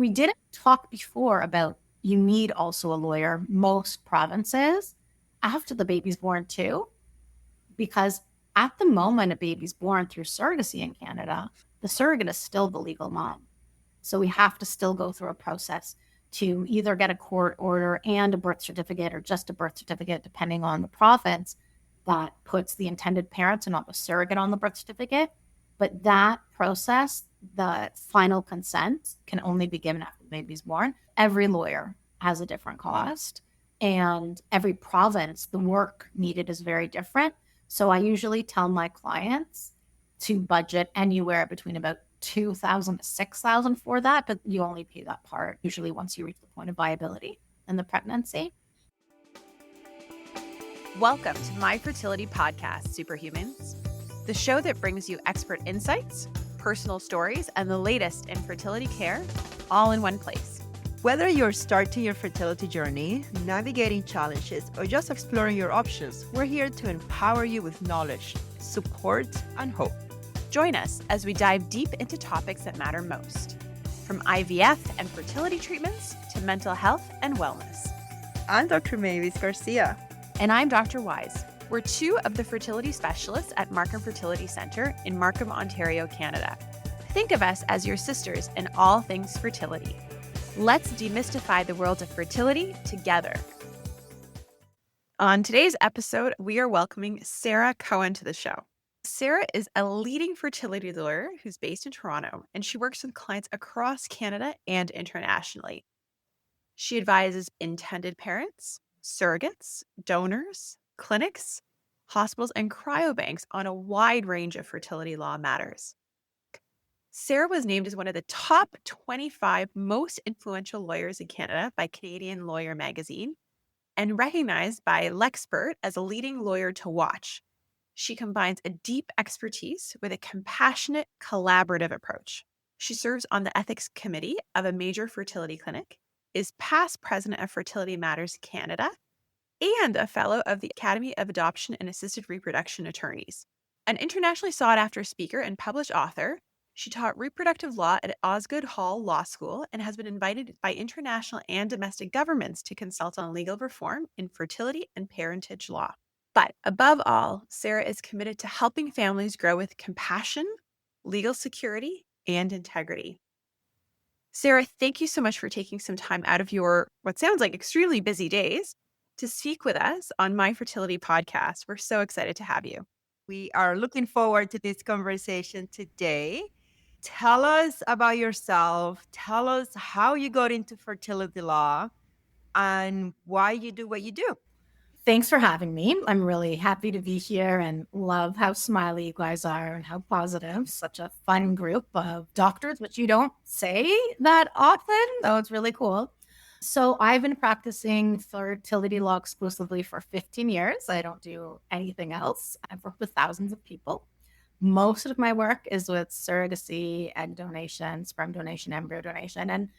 We didn't talk before about you need also a lawyer, most provinces, after the baby's born too, because at the moment a baby's born through surrogacy in Canada, the surrogate is still the legal mom. So we have to still go through a process to either get a court order and a birth certificate or just a birth certificate, depending on the province, that puts the intended parents and not the surrogate on the birth certificate. But that process, the final consent, can only be given after the baby's born. Every lawyer has a different cost, and every province, the work needed is very different. So I usually tell my clients to budget anywhere between about 2,000 to 6,000 for that, but you only pay that part usually once you reach the point of viability in the pregnancy. Welcome to my fertility podcast, Superhumans, the show that brings you expert insights, personal stories, and the latest in fertility care all in one place. Whether you're starting your fertility journey, navigating challenges, or just exploring your options, we're here to empower you with knowledge, support, and hope. Join us as we dive deep into topics that matter most, from IVF and fertility treatments to mental health and wellness. I'm Dr. Mavis Garcia. And I'm Dr. Wise. We're two of the fertility specialists at Markham Fertility Centre in Markham, Ontario, Canada. Think of us as your sisters in all things fertility. Let's demystify the world of fertility together. On today's episode, we are welcoming Sara Cohen to the show. Sara is a leading fertility lawyer who's based in Toronto, and she works with clients across Canada and internationally. She advises intended parents, surrogates, donors, clinics, hospitals, and cryobanks on a wide range of fertility law matters. Sara was named as one of the top 25 most influential lawyers in Canada by Canadian Lawyer magazine and recognized by Lexpert as a leading lawyer to watch. She combines a deep expertise with a compassionate, collaborative approach. She serves on the ethics committee of a major fertility clinic, is past president of Fertility Matters Canada, and a fellow of the Academy of Adoption and Assisted Reproduction Attorneys. An internationally sought-after speaker and published author, she taught reproductive law at Osgoode Hall Law School and has been invited by international and domestic governments to consult on legal reform in fertility and parentage law. But above all, Sara is committed to helping families grow with compassion, legal security, and integrity. Sara, thank you so much for taking some time out of your, what sounds like extremely busy days, to speak with us on My Fertility Podcast. We're so excited to have you. We are looking forward to this conversation today. Tell us about yourself. Tell us how you got into fertility law and why you do what you do. Thanks for having me. I'm really happy to be here and love how smiley you guys are and how positive. Such a fun group of doctors, which you don't say that often, though it's really cool. So I've been practicing fertility law exclusively for 15 years. I don't do anything else. I've worked with thousands of people. Most of my work is with surrogacy, egg donation, sperm donation, embryo donation. And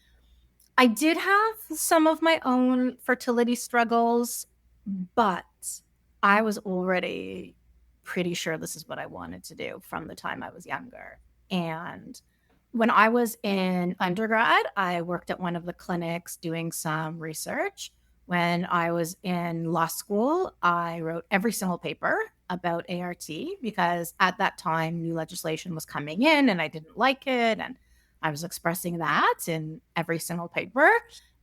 I did have some of my own fertility struggles, but I was already pretty sure this is what I wanted to do from the time I was younger. And when I was in undergrad, I worked at one of the clinics doing some research. When I was in law school, I wrote every single paper about ART because at that time, new legislation was coming in and I didn't like it. And I was expressing that in every single paper.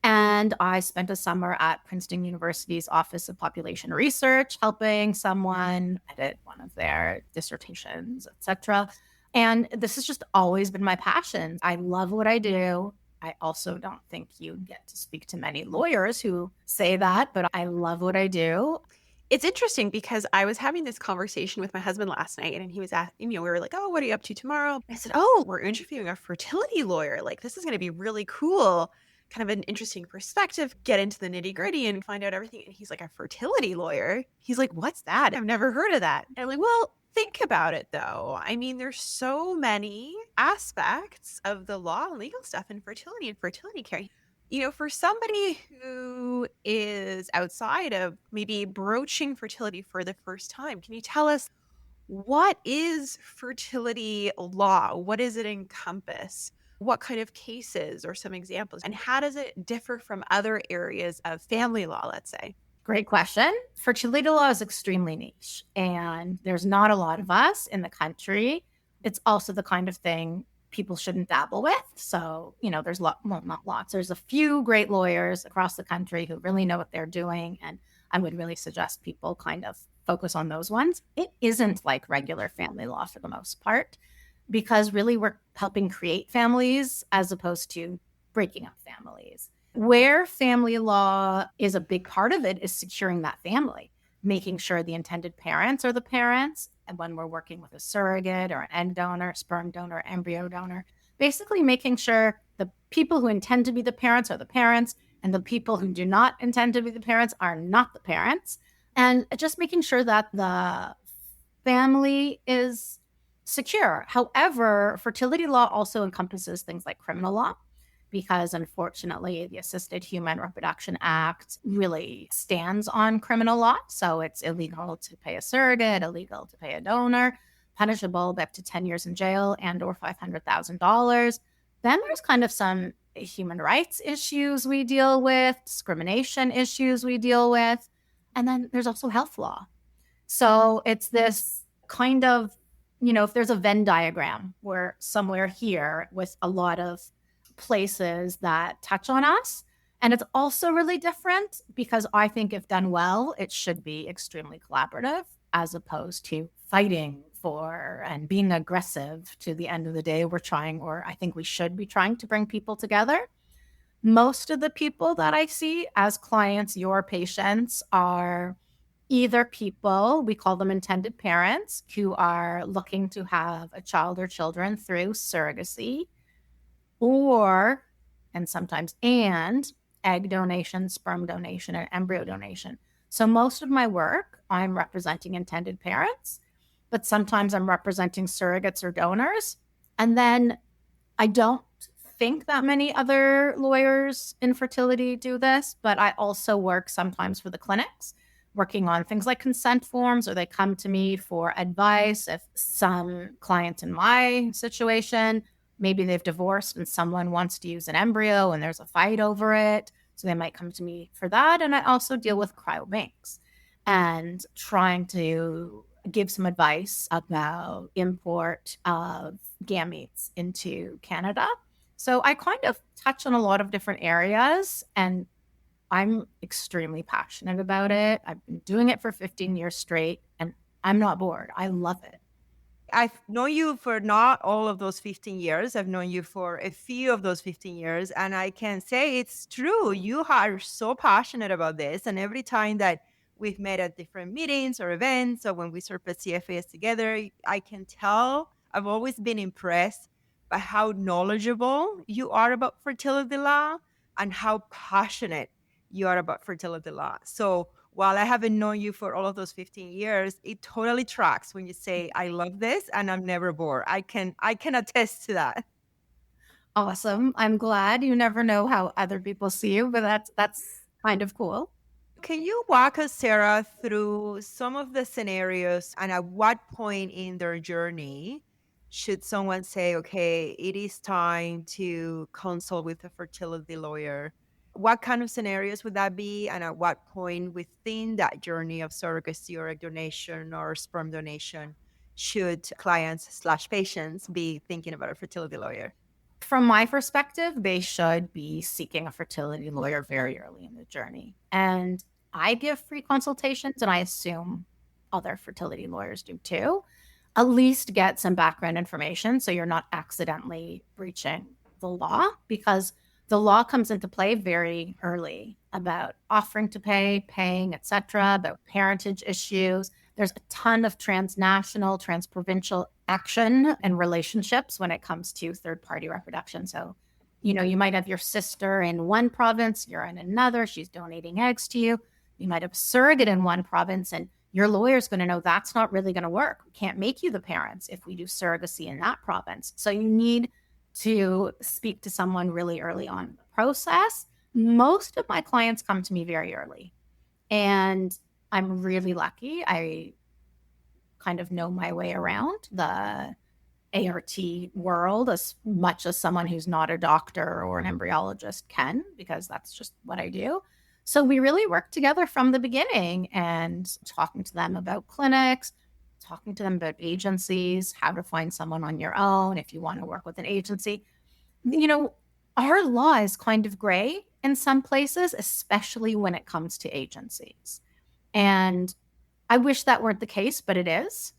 And I spent a summer at Princeton University's Office of Population Research, helping someone edit one of their dissertations, etc. And this has just always been my passion. I love what I do. I also don't think you get to speak to many lawyers who say that, but I love what I do. It's interesting because I was having this conversation with my husband last night and he was asking, we were like, oh, what are you up to tomorrow? I said, oh, we're interviewing a fertility lawyer. Like, this is going to be really cool. Kind of an interesting perspective, get into the nitty gritty and find out everything. And he's like, a fertility lawyer? He's like, what's that? I've never heard of that. And I'm like, well, think about it though. I mean, there's so many aspects of the law and legal stuff in fertility and fertility care. For somebody who is outside of maybe broaching fertility for the first time, can you tell us what is fertility law? What does it encompass? What kind of cases or some examples? And how does it differ from other areas of family law, let's say? Great question. Fertility law is extremely niche, and there's not a lot of us in the country. It's also the kind of thing people shouldn't dabble with. So, there's well, not lots. There's a few great lawyers across the country who really know what they're doing. And I would really suggest people kind of focus on those ones. It isn't like regular family law for the most part, because really we're helping create families as opposed to breaking up families. Where family law is a big part of it is securing that family, making sure the intended parents are the parents. And when we're working with a surrogate or an egg donor, sperm donor, embryo donor, basically making sure the people who intend to be the parents are the parents, and the people who do not intend to be the parents are not the parents. And just making sure that the family is secure. However, fertility law also encompasses things like criminal law, because unfortunately, the Assisted Human Reproduction Act really stands on criminal law. So it's illegal to pay a surrogate, illegal to pay a donor, punishable by up to 10 years in jail and or $500,000. Then there's kind of some human rights issues we deal with, discrimination issues we deal with. And then there's also health law. So it's this kind of, if there's a Venn diagram where somewhere here with a lot of places that touch on us. And it's also really different because I think if done well, it should be extremely collaborative as opposed to fighting for and being aggressive. To the end of the day, I think we should be trying to bring people together. Most of the people that I see as clients, your patients, are either people, we call them intended parents, who are looking to have a child or children through surrogacy, or, and sometimes, egg donation, sperm donation, and embryo donation. So most of my work, I'm representing intended parents, but sometimes I'm representing surrogates or donors. And then I don't think that many other lawyers in fertility do this, but I also work sometimes for the clinics, working on things like consent forms, or they come to me for advice. If some clients in my situation, maybe they've divorced and someone wants to use an embryo and there's a fight over it, so they might come to me for that. And I also deal with cryobanks and trying to give some advice about import of gametes into Canada. So I kind of touch on a lot of different areas, and I'm extremely passionate about it. I've been doing it for 15 years straight, and I'm not bored. I love it. I've known you for not all of those 15 years. I've known you for a few of those 15 years. And I can say it's true. You are so passionate about this. And every time that we've met at different meetings or events, or when we serve at CFAs together, I can tell I've always been impressed by how knowledgeable you are about fertility law and how passionate you are about fertility law. So while I haven't known you for all of those 15 years, it totally tracks when you say, I love this and I'm never bored. I can attest to that. Awesome. I'm glad. You never know how other people see you, but that's kind of cool. Can you walk us, Sarah, through some of the scenarios and at what point in their journey should someone say, okay, it is time to consult with a fertility lawyer? What kind of scenarios would that be? And at what point within that journey of surrogacy or egg donation or sperm donation should clients/patients be thinking about a fertility lawyer? From my perspective, they should be seeking a fertility lawyer very early in the journey. And I give free consultations, and I assume other fertility lawyers do too. At least get some background information so you're not accidentally breaching the law, because the law comes into play very early about offering to pay, paying, etc., about parentage issues. There's a ton of transnational, transprovincial action and relationships when it comes to third-party reproduction. So, you might have your sister in one province, you're in another, she's donating eggs to you. You might have a surrogate in one province, and your lawyer's going to know that's not really going to work. We can't make you the parents if we do surrogacy in that province. So you need to speak to someone really early on in the process. Most of my clients come to me very early, and I'm really lucky. I kind of know my way around the ART world as much as someone who's not a doctor or an embryologist can, because that's just what I do. So we really worked together from the beginning and talking to them about clinics, talking to them about agencies, how to find someone on your own if you want to work with an agency. You know, our law is kind of gray in some places, especially when it comes to agencies. And I wish that weren't the case, but it is.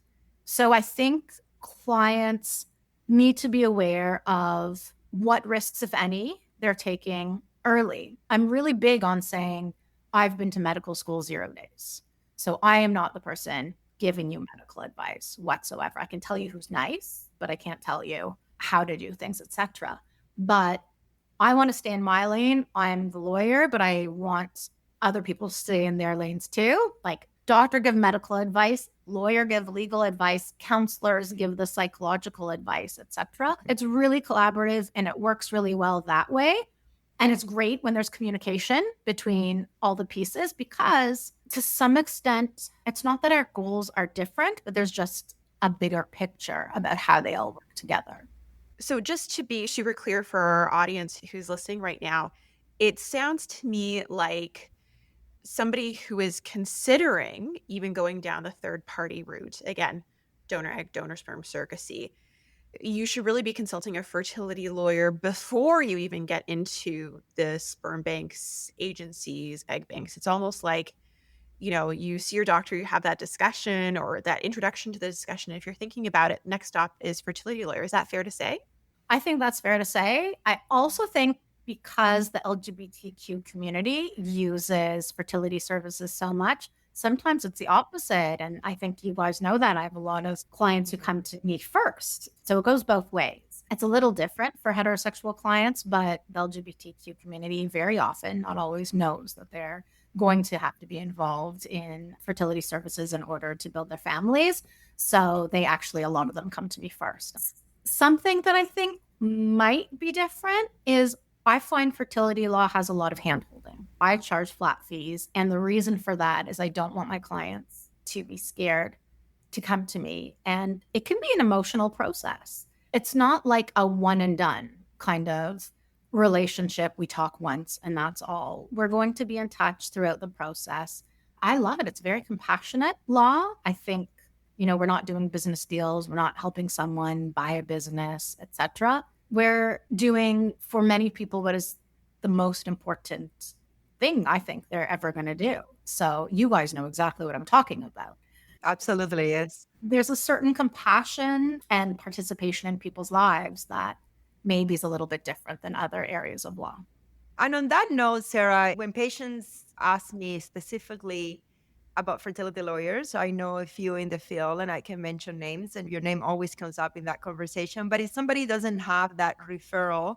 So I think clients need to be aware of what risks, if any, they're taking early. I'm really big on saying, I've been to medical school 0 days. So I am not the person giving you medical advice whatsoever. I can tell you who's nice, but I can't tell you how to do things, etc. But I want to stay in my lane. I'm the lawyer, but I want other people to stay in their lanes too. Like doctor give medical advice, lawyer give legal advice, counselors give the psychological advice, etc. It's really collaborative and it works really well that way. And it's great when there's communication between all the pieces because to some extent, it's not that our goals are different, but there's just a bigger picture about how they all work together. So just to be super clear for our audience who's listening right now, it sounds to me like somebody who is considering even going down the third party route, again, donor egg, donor sperm surrogacy, you should really be consulting a fertility lawyer before you even get into the sperm banks, agencies, egg banks. It's almost like, you see your doctor, you have that discussion or that introduction to the discussion. If you're thinking about it, next stop is fertility lawyer. Is that fair to say? I think that's fair to say. I also think because the LGBTQ community uses fertility services so much, sometimes it's the opposite. And I think you guys know that. I have a lot of clients who come to me first. So it goes both ways. It's a little different for heterosexual clients, but the LGBTQ community very often, not always, knows that they're going to have to be involved in fertility services in order to build their families. So they actually, a lot of them come to me first. Something that I think might be different is I find fertility law has a lot of handholding. I charge flat fees. And the reason for that is I don't want my clients to be scared to come to me. And it can be an emotional process. It's not like a one and done kind of relationship. We talk once and that's all. We're going to be in touch throughout the process. I love it. It's very compassionate law. I think we're not doing business deals. We're not helping someone buy a business, etc. We're doing for many people what is the most important thing I think they're ever going to do. So you guys know exactly what I'm talking about. Absolutely, yes. There's a certain compassion and participation in people's lives that maybe is a little bit different than other areas of law. And on that note, Sarah, when patients ask me specifically about fertility lawyers, I know a few in the field and I can mention names and your name always comes up in that conversation. But if somebody doesn't have that referral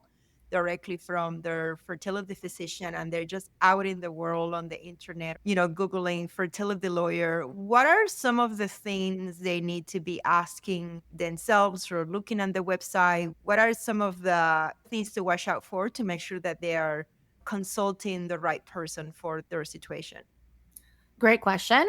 directly from their fertility physician and they're just out in the world on the internet, Googling fertility lawyer, what are some of the things they need to be asking themselves or looking on the website? What are some of the things to watch out for to make sure that they are consulting the right person for their situation? Great question.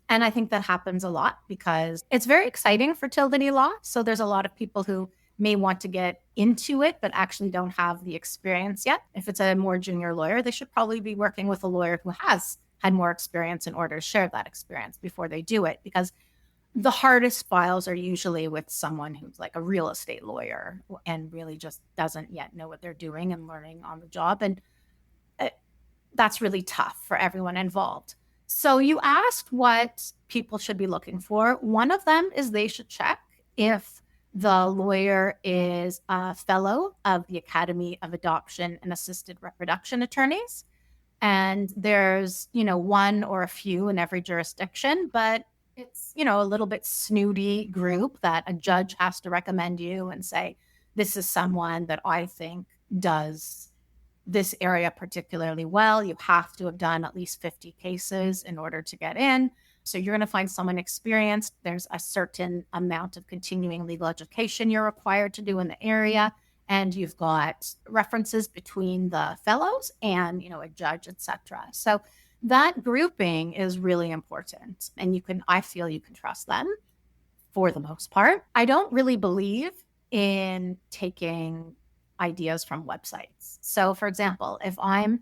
And I think that happens a lot because it's very exciting, fertility law. So there's a lot of people who may want to get into it, but actually don't have the experience yet. If it's a more junior lawyer, they should probably be working with a lawyer who has had more experience in order to share that experience before they do it. Because the hardest files are usually with someone who's like a real estate lawyer and really just doesn't yet know what they're doing and learning on the job. And that's really tough for everyone involved. So you asked what people should be looking for. One of them is they should check if the lawyer is a fellow of the Academy of Adoption and Assisted Reproduction Attorneys. And there's, one or a few in every jurisdiction, but it's, a little bit snooty group that a judge has to recommend you and say, this is someone that I think does this area particularly well. You have to have done at least 50 cases in order to get in. So you're going to find someone experienced. There's a certain amount of continuing legal education you're required to do in the area. And you've got references between the fellows and, a judge, etc. So that grouping is really important. And I feel you can trust them for the most part. I don't really believe in taking ideas from websites. So, for example, if I'm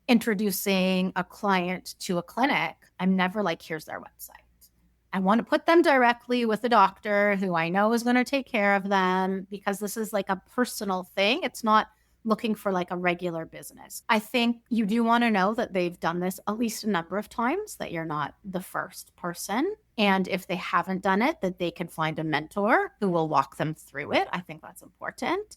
introducing a client to a clinic, I'm never like, here's their website. I want to put them directly with a doctor who I know is going to take care of them, because this is like a personal thing. It's not looking for like a regular business. I think you do want to know that they've done this at least a number of times, that you're not the first person. And if they haven't done it, that they can find a mentor who will walk them through it. I think that's important.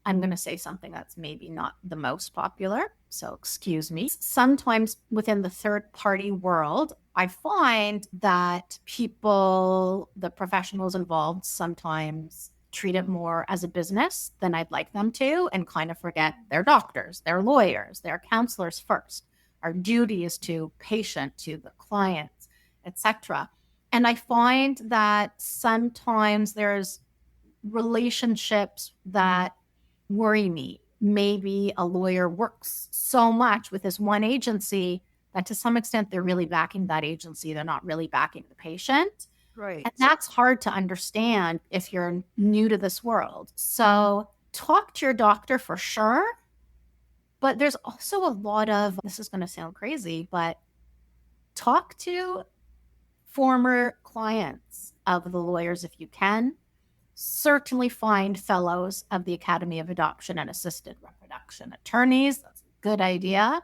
I'm going to say something that's maybe not the most popular, so excuse me. Sometimes within the third party world, I find that people, the professionals involved, sometimes treat it more as a business than I'd like them to, and kind of forget their doctors, their lawyers, their counselors first. Our duty is to patient, to the clients, etc. And I find that sometimes there's relationships that worry me. Maybe a lawyer works so much with this one agency that to some extent they're really backing that agency. They're not really backing the patient. Right. And that's hard to understand if you're new to this world. So talk to your doctor for sure. But there's also a lot of, this is going to sound crazy, but talk to former clients of the lawyers if you can. Certainly find fellows of the Academy of Adoption and Assisted Reproduction attorneys. That's a good idea.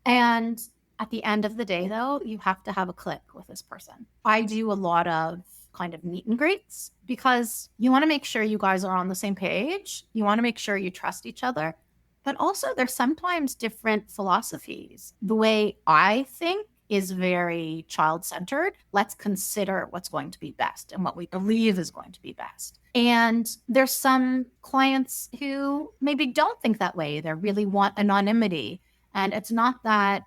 And at the end of the day, though, you have to have a click with this person. I do a lot of kind of meet and greets because you want to make sure you guys are on the same page. You want to make sure you trust each other. But also, there's sometimes different philosophies. The way I think is very child-centered. Let's consider what's going to be best and what we believe is going to be best. And there's some clients who maybe don't think that way. They really want anonymity. And it's not that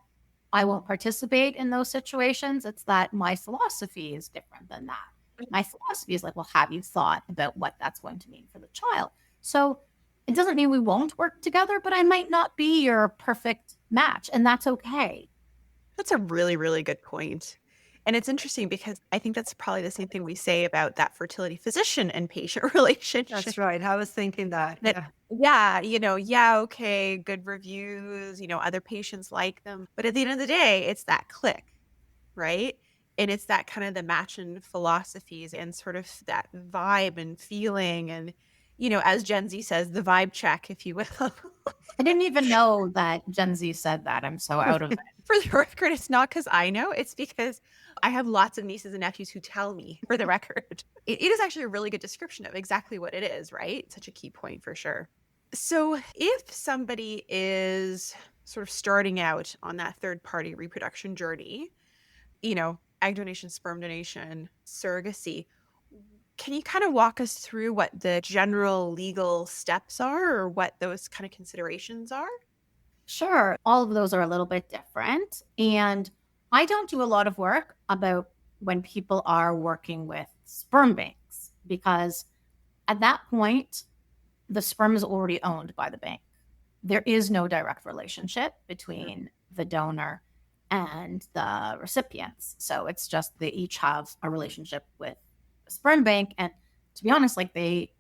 I won't participate in those situations. It's that my philosophy is different than that. My philosophy is like, well, have you thought about what that's going to mean for the child? So it doesn't mean we won't work together, but I might not be your perfect match, and that's okay. That's a really, really good point. And it's interesting because I think that's probably the same thing we say about that fertility physician and patient relationship. That's right. I was thinking that. Okay, good reviews, other patients like them. But at the end of the day, it's that click, right? And it's that kind of the match in philosophies and sort of that vibe and feeling. And, as Gen Z says, the vibe check, if you will. I didn't even know that Gen Z said that. I'm so out of it. For the record, it's not because I know. It's because I have lots of nieces and nephews who tell me, for the record. It is actually a really good description of exactly what it is, right? Such a key point for sure. So if somebody is sort of starting out on that third-party reproduction journey, egg donation, sperm donation, surrogacy, can you kind of walk us through what the general legal steps are or what those kind of considerations are? Sure. All of those are a little bit different. And I don't do a lot of work about when people are working with sperm banks, because at that point, the sperm is already owned by the bank. There is no direct relationship between the donor and the recipients. So it's just they each have a relationship with a sperm bank. And to be honest, like they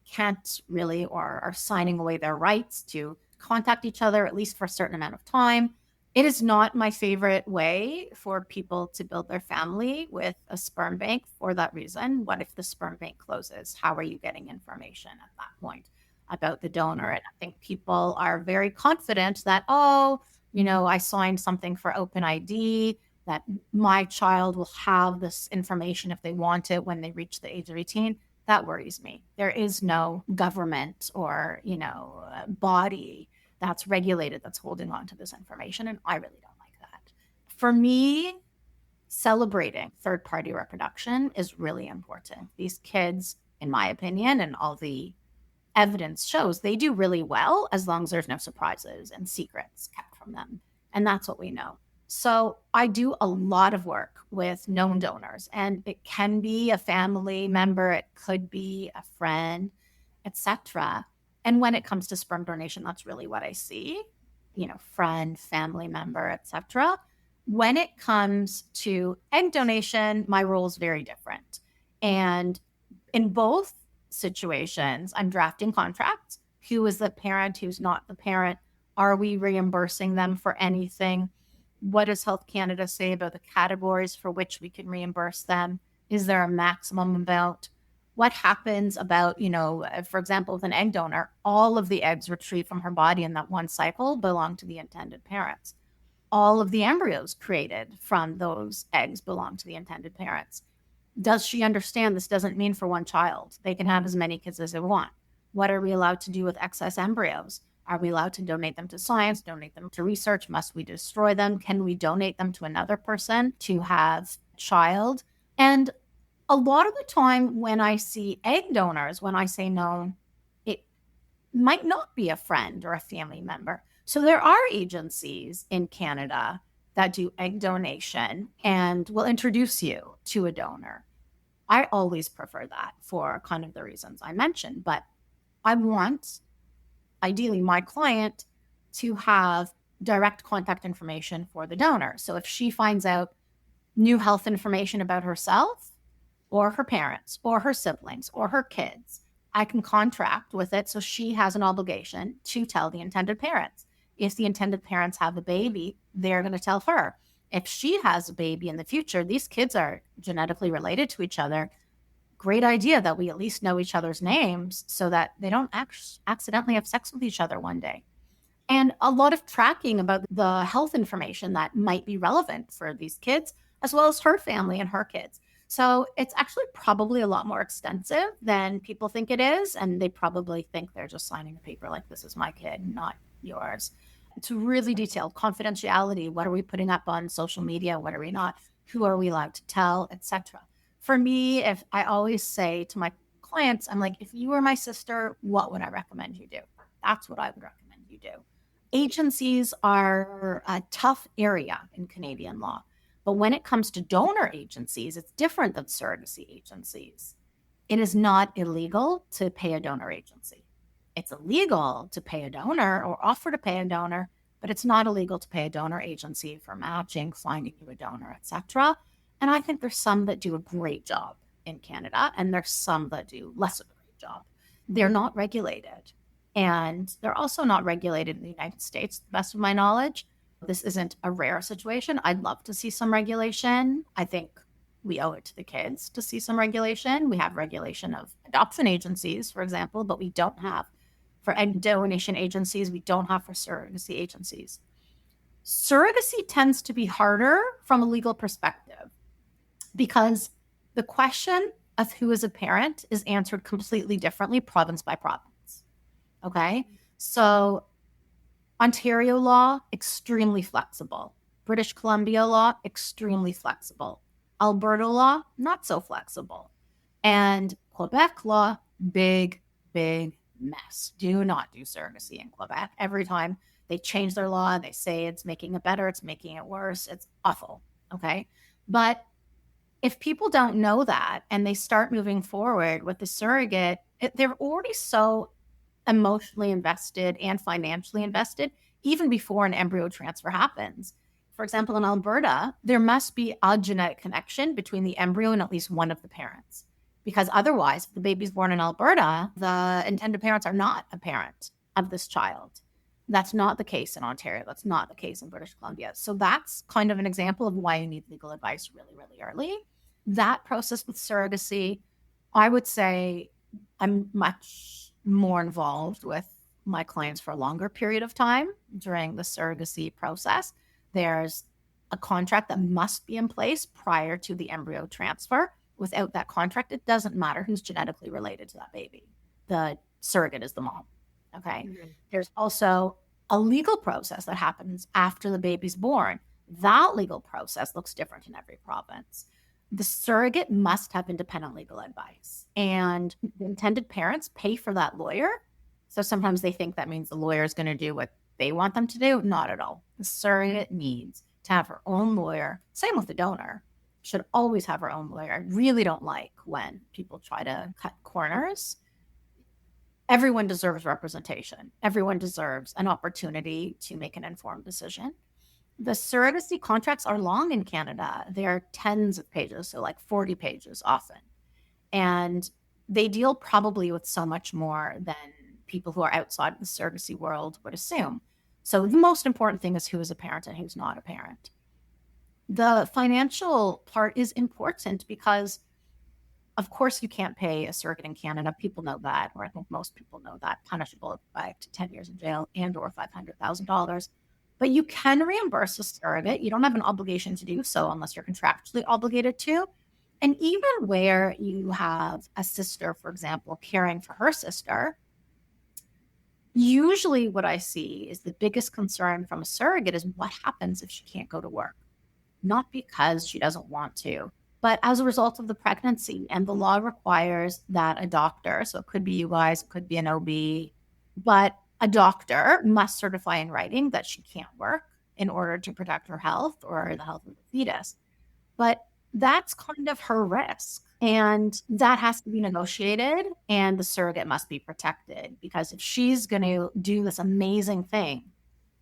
can't really or are signing away their rights to contact each other, at least for a certain amount of time. It is not my favorite way for people to build their family with a sperm bank for that reason. What if the sperm bank closes? How are you getting information at that point about the donor? And I think people are very confident that, I signed something for open ID, that my child will have this information if they want it when they reach the age of 18. That worries me. There is no government or, body that's regulated that's holding on to this information. And I really don't like that. For me, celebrating third-party reproduction is really important. These kids, in my opinion, and all the evidence shows, they do really well as long as there's no surprises and secrets kept from them. And that's what we know. So I do a lot of work with known donors, and it can be a family member, it could be a friend, etc. And when it comes to sperm donation, that's really what I see, friend, family member, etc. When it comes to egg donation, my role is very different. And in both, situations, I'm drafting contracts. Who is the parent? Who's not the parent? Are we reimbursing them for anything? What does Health Canada say about the categories for which we can reimburse them? Is there a maximum amount? What happens about, for example, with an egg donor, all of the eggs retrieved from her body in that one cycle belong to the intended parents. All of the embryos created from those eggs belong to the intended parents. Does she understand this doesn't mean for one child? They can have as many kids as they want. What are we allowed to do with excess embryos? Are we allowed to donate them to science, donate them to research? Must we destroy them? Can we donate them to another person to have a child? And a lot of the time when I see egg donors, when I say no, it might not be a friend or a family member. So there are agencies in Canada that do egg donation and will introduce you to a donor. I always prefer that for kind of the reasons I mentioned, but I want, ideally, my client to have direct contact information for the donor. So if she finds out new health information about herself or her parents or her siblings or her kids, I can contract with it so she has an obligation to tell the intended parents. If the intended parents have a baby, they're going to tell her. If she has a baby in the future, these kids are genetically related to each other. Great idea that we at least know each other's names so that they don't accidentally have sex with each other one day. And a lot of tracking about the health information that might be relevant for these kids, as well as her family and her kids. So it's actually probably a lot more extensive than people think it is. And they probably think they're just signing a paper like, this is my kid, not yours. It's really detailed. Confidentiality. What are we putting up on social media? What are we not? Who are we allowed to tell, etc. For me, if I always say to my clients, I'm like, if you were my sister, what would I recommend you do? That's what I would recommend you do. Agencies are a tough area in Canadian law. But when it comes to donor agencies, it's different than surrogacy agencies. It is not illegal to pay a donor agency. It's illegal to pay a donor or offer to pay a donor, but it's not illegal to pay a donor agency for matching, finding you a donor, etc. And I think there's some that do a great job in Canada, and there's some that do less of a great job. They're not regulated, and they're also not regulated in the United States, to the best of my knowledge. This isn't a rare situation. I'd love to see some regulation. I think we owe it to the kids to see some regulation. We have regulation of adoption agencies, for example, but we don't have for egg donation agencies. We don't have for surrogacy agencies. Surrogacy tends to be harder from a legal perspective because the question of who is a parent is answered completely differently province by province. Okay? So Ontario law, extremely flexible. British Columbia law, extremely flexible. Alberta law, not so flexible. And Quebec law, big mess. Do not do surrogacy in Quebec. Every time they change their law, they say it's making it better, it's making it worse. It's awful, okay? But if people don't know that and they start moving forward with the surrogate, they're already so emotionally invested and financially invested even before an embryo transfer happens. For example, in Alberta, there must be a genetic connection between the embryo and at least one of the parents. Because otherwise, if the baby's born in Alberta, the intended parents are not a parent of this child. That's not the case in Ontario. That's not the case in British Columbia. So that's kind of an example of why you need legal advice really, really early. That process with surrogacy, I would say I'm much more involved with my clients for a longer period of time during the surrogacy process. There's a contract that must be in place prior to the embryo transfer. Without that contract, it doesn't matter who's genetically related to that baby. The surrogate is the mom, okay? Mm-hmm. There's also a legal process that happens after the baby's born. That legal process looks different in every province. The surrogate must have independent legal advice, and the intended parents pay for that lawyer. So sometimes they think that means the lawyer is going to do what they want them to do. Not at all. The surrogate needs to have her own lawyer. Same with the donor. Should always have her own lawyer. I really don't like when people try to cut corners. Everyone deserves representation. Everyone deserves an opportunity to make an informed decision. The surrogacy contracts are long in Canada. They're tens of pages, so like 40 pages often. And they deal probably with so much more than people who are outside of the surrogacy world would assume. So the most important thing is who is a parent and who's not a parent. The financial part is important because, of course, you can't pay a surrogate in Canada. People know that, or I think most people know that, punishable by 5 to 10 years in jail and or $500,000. But you can reimburse a surrogate. You don't have an obligation to do so unless you're contractually obligated to. And even where you have a sister, for example, caring for her sister, usually what I see is the biggest concern from a surrogate is what happens if she can't go to work? Not because she doesn't want to, but as a result of the pregnancy. And the law requires that a doctor, so it could be you guys, it could be an OB, but a doctor must certify in writing that she can't work in order to protect her health or the health of the fetus. But that's kind of her risk. And that has to be negotiated, and the surrogate must be protected, because if she's going to do this amazing thing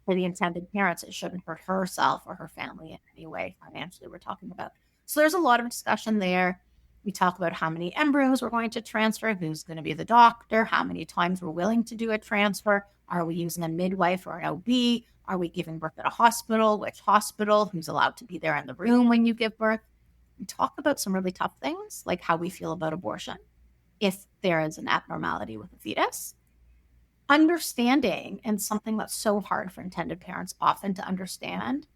for the intended parents, it shouldn't hurt herself or her family in any way financially, we're talking about. So there's a lot of discussion there. We talk about how many embryos we're going to transfer, who's going to be the doctor, how many times we're willing to do a transfer. Are we using a midwife or an OB? Are we giving birth at a hospital? Which hospital? Who's allowed to be there in the room when you give birth? We talk about some really tough things, like how we feel about abortion if there is an abnormality with the fetus. Understanding, and something that's so hard for intended parents often to understand,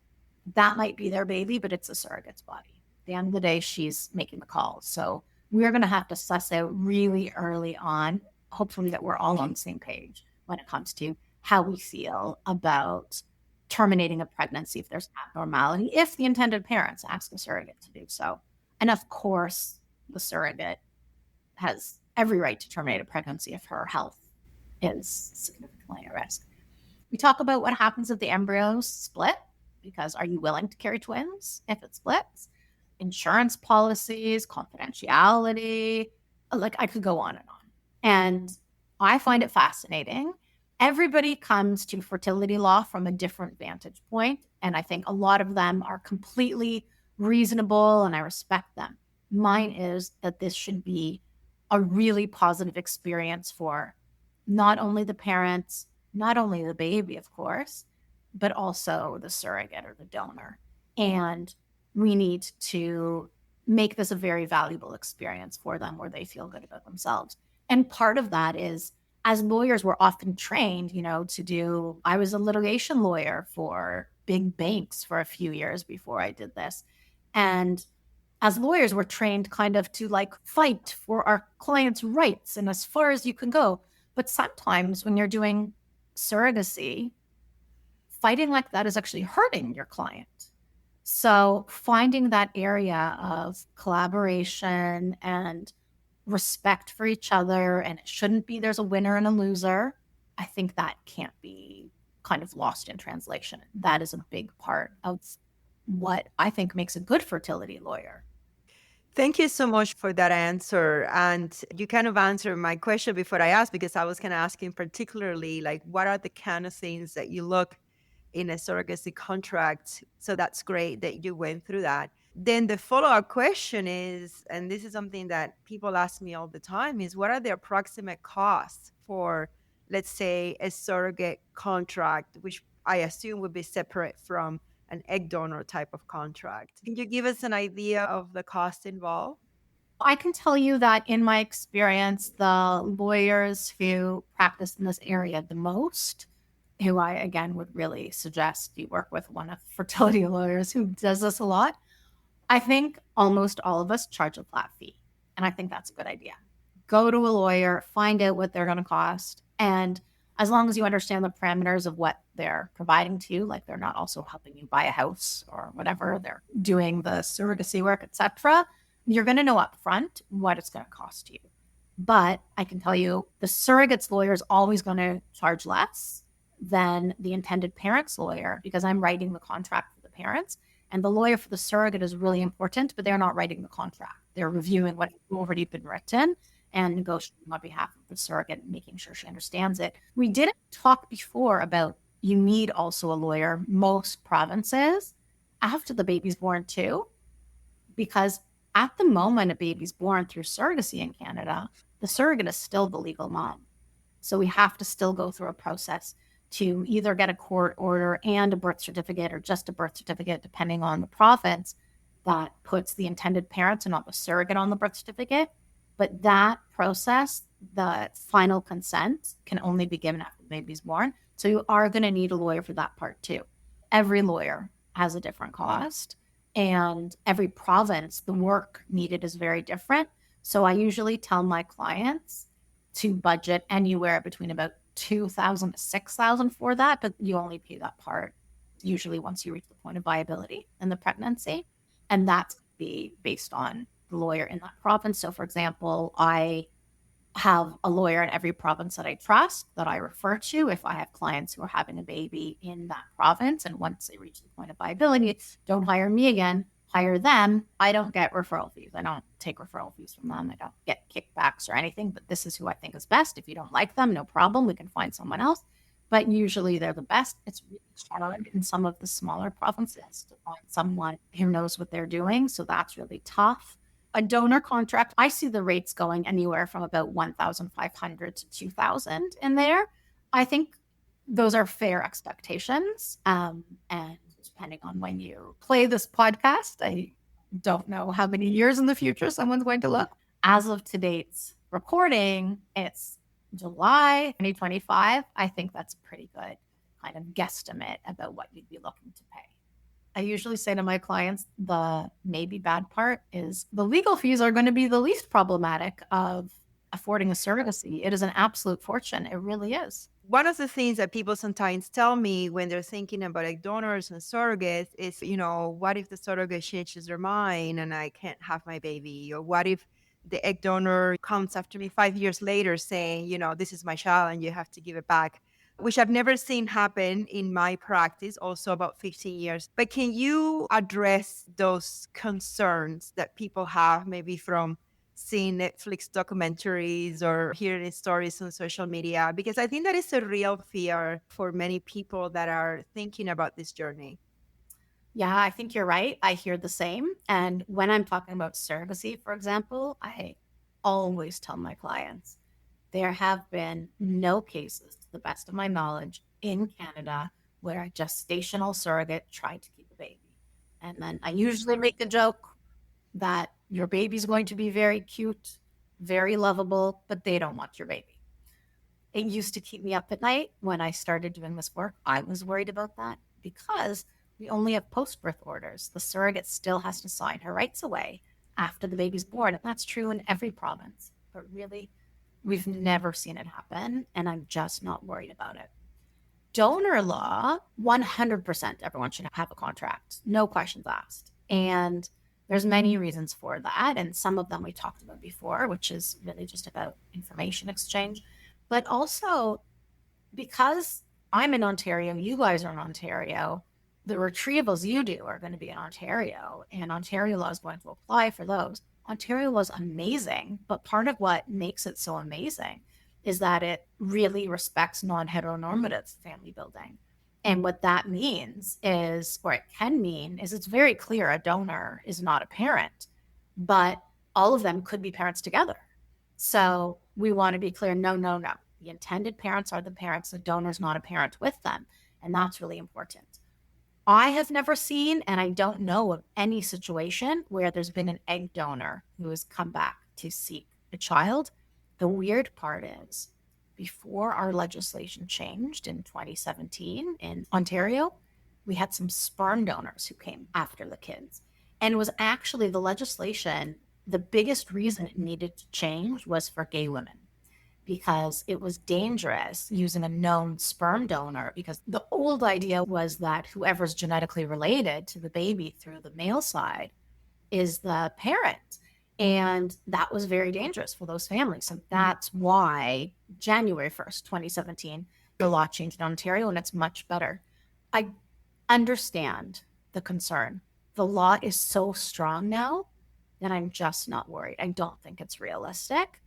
that might be their baby, but it's a surrogate's body. At the end of the day, she's making the calls. So we're going to have to suss out really early on, hopefully that we're all on the same page when it comes to how we feel about terminating a pregnancy if there's abnormality, if the intended parents ask a surrogate to do so. And of course, the surrogate has every right to terminate a pregnancy if her health is significantly at risk. We talk about what happens if the embryos split, because are you willing to carry twins if it splits? Insurance policies, confidentiality, like I could go on and on. And I find it fascinating. Everybody comes to fertility law from a different vantage point, and I think a lot of them are completely reasonable, and I respect them. Mine is that this should be a really positive experience for not only the parents, not only the baby, of course, but also the surrogate or the donor. And we need to make this a very valuable experience for them where they feel good about themselves. And part of that is, as lawyers, we're often trained, to do, I was a litigation lawyer for big banks for a few years before I did this. And as lawyers, we're trained kind of to fight for our clients' rights and as far as you can go. But sometimes when you're doing surrogacy, fighting like that is actually hurting your client. So finding that area of collaboration and respect for each other, and it shouldn't be there's a winner and a loser, I think that can't be kind of lost in translation. That is a big part of what I think makes a good fertility lawyer. Thank you so much for that answer. And you kind of answered my question before I asked, because I was kind of asking particularly, what are the kind of things that you look in a surrogacy contract? So that's great that you went through that. Then the follow-up question is, and this is something that people ask me all the time, is what are the approximate costs for, let's say, a surrogate contract, which I assume would be separate from an egg donor type of contract? Can you give us an idea of the cost involved? I can tell you that in my experience, the lawyers who practice in this area the most, who I, again, would really suggest you work with one of fertility lawyers who does this a lot, I think almost all of us charge a flat fee. And I think that's a good idea. Go to a lawyer, find out what they're going to cost. And as long as you understand the parameters of what they're providing to you, like they're not also helping you buy a house or whatever, they're doing the surrogacy work, etc., you're going to know up front what it's going to cost you. But I can tell you the surrogate's lawyer is always going to charge less than the intended parent's lawyer, because I'm writing the contract for the parents. And the lawyer for the surrogate is really important, but they're not writing the contract. They're reviewing what's already been written and negotiating on behalf of the surrogate and making sure she understands it. We didn't talk before about you need also a lawyer, most provinces, after the baby's born too, because at the moment a baby's born through surrogacy in Canada, the surrogate is still the legal mom. So we have to still go through a process to either get a court order and a birth certificate, or just a birth certificate, depending on the province, that puts the intended parents and not the surrogate on the birth certificate. But that process, the final consent, can only be given after the baby's born. So you are going to need a lawyer for that part too. Every lawyer has a different cost, and every province, the work needed is very different. So I usually tell my clients to budget anywhere between about $2,000 to $6,000 for that, but you only pay that part usually once you reach the point of viability in the pregnancy, and that's be based on the lawyer in that province. So, for example, I have a lawyer in every province that I trust, that I refer to if I have clients who are having a baby in that province, and once they reach the point of viability, don't hire me again, hire them. I don't get referral fees. I don't take referral fees from them. I don't get kickbacks or anything, but this is who I think is best. If you don't like them, no problem. We can find someone else. But usually they're the best. It's really hard in some of the smaller provinces to find someone who knows what they're doing. So that's really tough. A donor contract, I see the rates going anywhere from about $1,500 to $2,000 in there. I think those are fair expectations. And depending on when you play this podcast, I don't know how many years in the future someone's going to look. As of today's recording, it's July 2025. I think that's a pretty good kind of guesstimate about what you'd be looking to pay. I usually say to my clients, the maybe bad part is the legal fees are going to be the least problematic of affording a surrogacy. It is an absolute fortune. It really is. One of the things that people sometimes tell me when they're thinking about egg donors and surrogates is, what if the surrogate changes their mind and I can't have my baby? Or what if the egg donor comes after me 5 years later saying, this is my child and you have to give it back, which I've never seen happen in my practice, also about 15 years. But can you address those concerns that people have, maybe from seeing Netflix documentaries or hearing stories on social media? Because I think that is a real fear for many people that are thinking about this journey. Yeah, I think you're right. I hear the same. And when I'm talking about surrogacy, for example, I always tell my clients, there have been no cases, to the best of my knowledge, in Canada where a gestational surrogate tried to keep a baby. And then I usually make the joke that your baby's going to be very cute, very lovable, but they don't want your baby. It used to keep me up at night when I started doing this work. I was worried about that because we only have post-birth orders. The surrogate still has to sign her rights away after the baby's born. And that's true in every province. But really, we've never seen it happen, and I'm just not worried about it. Donor law, 100% everyone should have a contract. No questions asked. And there's many reasons for that. And some of them we talked about before, which is really just about information exchange. But also, because I'm in Ontario, you guys are in Ontario, the retrievals you do are going to be in Ontario, and Ontario law is going to apply for those. Ontario law is amazing, but part of what makes it so amazing is that it really respects non-heteronormative family building. And what that means is, or it can mean, is it's very clear a donor is not a parent, but all of them could be parents together. So we want to be clear, no. The intended parents are the parents, the donor's not a parent with them. And that's really important. I have never seen, and I don't know of any situation where there's been an egg donor who has come back to seek a child. The weird part is, before our legislation changed in 2017 in Ontario, we had some sperm donors who came after the kids. And it was actually the legislation, the biggest reason it needed to change was for gay women, because it was dangerous using a known sperm donor, because the old idea was that whoever's genetically related to the baby through the male side is the parent. And that was very dangerous for those families. So that's why January 1st, 2017, the law changed in Ontario, and it's much better. I understand the concern. The law is so strong now that I'm just not worried. I don't think it's realistic.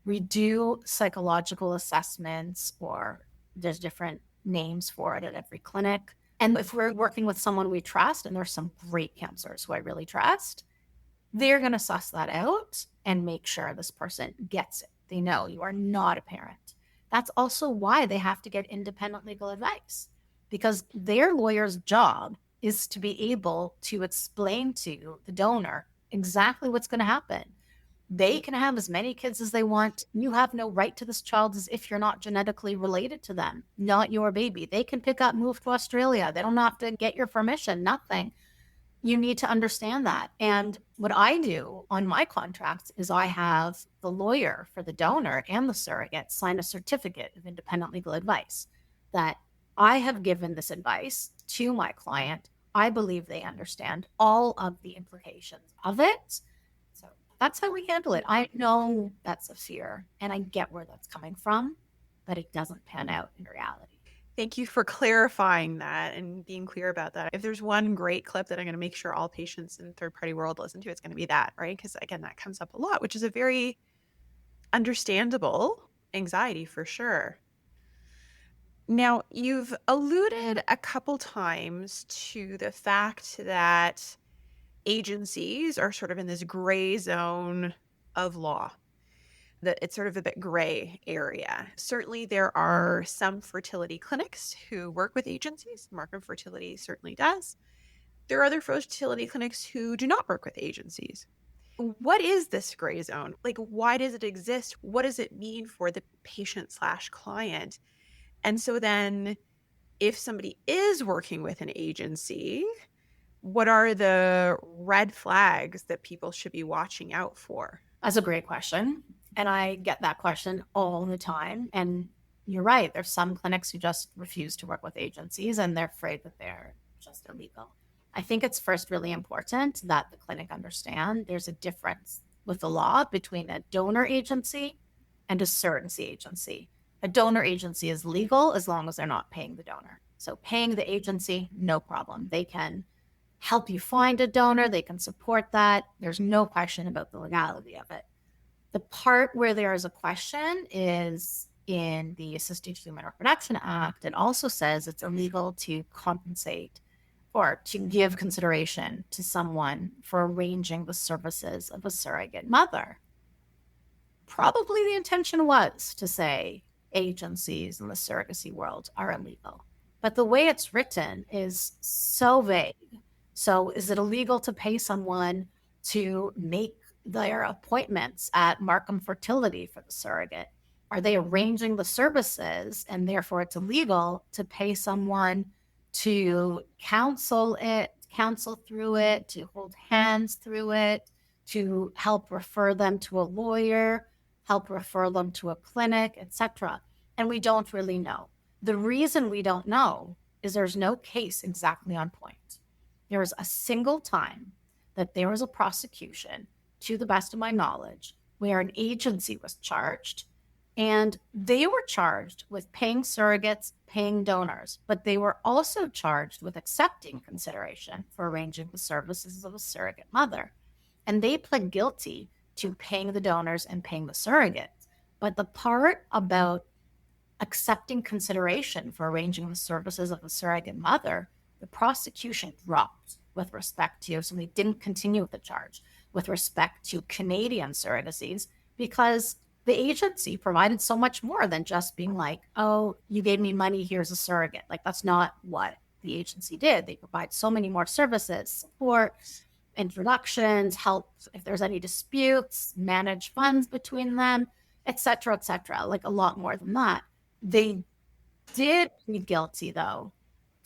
We do psychological assessments, or there's different names for it at every clinic. And if we're working with someone we trust, and there's some great counselors who I really trust, they're going to suss that out and make sure this person gets it. They know you are not a parent. That's also why they have to get independent legal advice, because their lawyer's job is to be able to explain to the donor exactly what's going to happen. They can have as many kids as they want. You have no right to this child as if you're not genetically related to them, not your baby. They can pick up, move to Australia. They don't have to get your permission, nothing. You need to understand that. And what I do on my contracts is I have the lawyer for the donor and the surrogate sign a certificate of independent legal advice that I have given this advice to my client. I believe they understand all of the implications of it. So that's how we handle it. I know that's a fear and I get where that's coming from, but it doesn't pan out in reality. Thank you for clarifying that and being clear about that. If there's one great clip that I'm going to make sure all patients in the third-party world listen to, it's going to be that, right? Because again, that comes up a lot, which is a very understandable anxiety for sure. Now, you've alluded a couple times to the fact that agencies are sort of in this gray zone of law, that it's sort of a bit gray area. Certainly, there are some fertility clinics who work with agencies. Markham Fertility certainly does. There are other fertility clinics who do not work with agencies. What is this gray zone? Like, why does it exist? What does it mean for the patient/client? And so then if somebody is working with an agency, what are the red flags that people should be watching out for? That's a great question. And I get that question all the time. And you're right. There's some clinics who just refuse to work with agencies and they're afraid that they're just illegal. I think it's first really important that the clinic understand there's a difference with the law between a donor agency and a surrogacy agency. A donor agency is legal as long as they're not paying the donor. So paying the agency, no problem. They can help you find a donor. They can support that. There's no question about the legality of it. The part where there is a question is in the Assisted Human Reproduction Act. It also says it's illegal to compensate or to give consideration to someone for arranging the services of a surrogate mother. Probably the intention was to say agencies in the surrogacy world are illegal. But the way it's written is so vague. So is it illegal to pay someone to make their appointments at Markham Fertility for the surrogate? Are they arranging the services and therefore it's illegal to pay someone to counsel through it, to hold hands through it, to help refer them to a lawyer, help refer them to a clinic, etc.? And we don't really know. The reason we don't know is there's no case exactly on point. There was a single time that there was a prosecution, to the best of my knowledge, where an agency was charged, and they were charged with paying surrogates, paying donors, but they were also charged with accepting consideration for arranging the services of a surrogate mother. And they pled guilty to paying the donors and paying the surrogates. But the part about accepting consideration for arranging the services of a surrogate mother, the prosecution dropped with respect to, so they didn't continue with the charge with respect to Canadian surrogacies, because the agency provided so much more than just being like, oh, you gave me money, here's a surrogate. Like, that's not what the agency did. They provide so many more services, support, introductions, help if there's any disputes, manage funds between them, etc., like a lot more than that. They did plead guilty, though,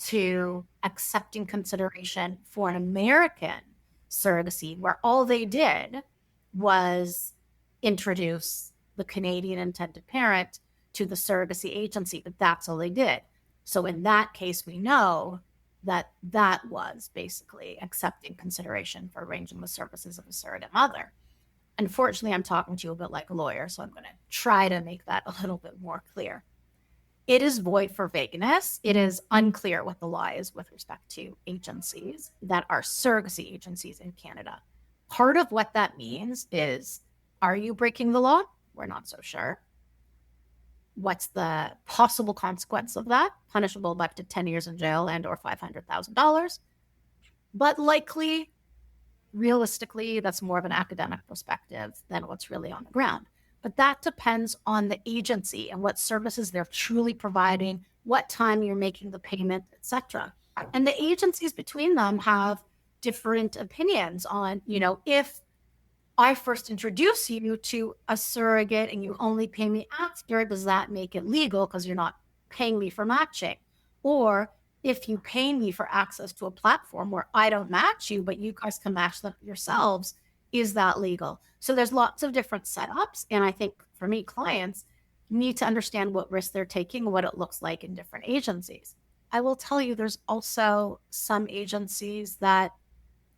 to accepting consideration for an American surrogacy, where all they did was introduce the Canadian intended parent to the surrogacy agency, but that's all they did. So in that case, we know that that was basically accepting consideration for arranging the services of a surrogate mother. Unfortunately, I'm talking to you a bit like a lawyer, so I'm going to try to make that a little bit more clear. It is void for vagueness. It is unclear what the law is with respect to agencies that are surrogacy agencies in Canada. Part of what that means is, are you breaking the law? We're not so sure. What's the possible consequence of that? Punishable by up to 10 years in jail and or $500,000. But likely, realistically, that's more of an academic perspective than what's really on the ground. but that depends on the agency and what services they're truly providing, what time you're making the payment, etc. And the agencies between them have different opinions on, if I first introduce you to a surrogate and you only pay me after, does that make it legal because you're not paying me for matching? Or if you pay me for access to a platform where I don't match you, but you guys can match them yourselves, is that legal? So there's lots of different setups. And I think for me, clients need to understand what risk they're taking, what it looks like in different agencies. I will tell you, there's also some agencies that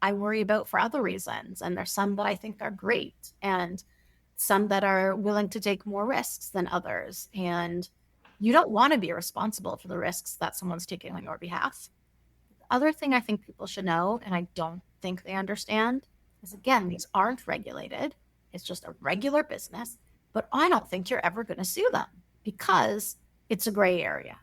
I worry about for other reasons. And there's some that I think are great and some that are willing to take more risks than others. And you don't want to be responsible for the risks that someone's taking on your behalf. The other thing I think people should know, and I don't think they understand, is again, these aren't regulated. It's just a regular business, but I don't think you're ever going to sue them because it's a gray area.